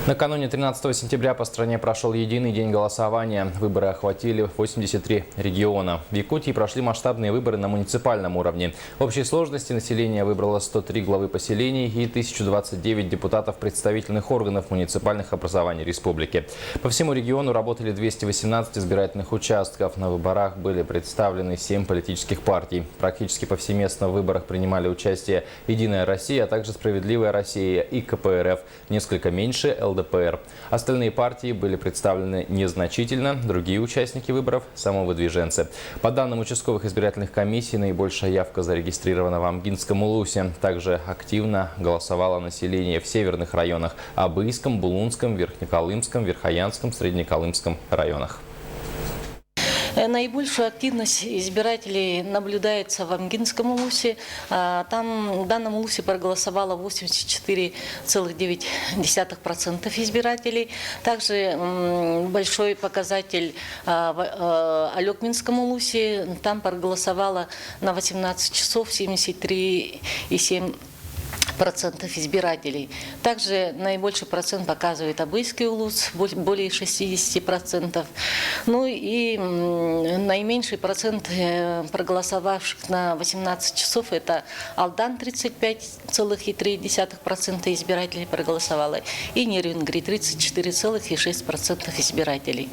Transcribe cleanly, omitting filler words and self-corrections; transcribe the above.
Накануне 13 сентября по стране прошел единый день голосования. Выборы охватили 83 региона. В Якутии прошли масштабные выборы на муниципальном уровне. В общей сложности население выбрало 103 главы поселений и 1029 депутатов представительных органов муниципальных образований республики. По всему региону работали 218 избирательных участков. На выборах были представлены 7 политических партий. Практически повсеместно в выборах принимали участие «Единая Россия», а также «Справедливая Россия» и КПРФ. Несколько меньше – ЛДПР. Остальные партии были представлены незначительно, другие участники выборов – самовыдвиженцы. По данным участковых избирательных комиссий, наибольшая явка зарегистрирована в Амгинском улусе. Также активно голосовало население в северных районах – Абыйском, Булунском, Верхнеколымском, Верхоянском, Среднеколымском районах. Наибольшую активность избирателей наблюдается в Амгинском улусе. Там в данном улусе проголосовало 84,9% избирателей. Также большой показатель в Алекминском улусе. Там проголосовало на 18 часов 73,7% избирателей. Также наибольший процент показывает Абыйский улус, более 60%. Ну и наименьший процент проголосовавших на 18 часов – это Алдан, 35,3% избирателей проголосовало, и Нерюнгри, 34,6% избирателей.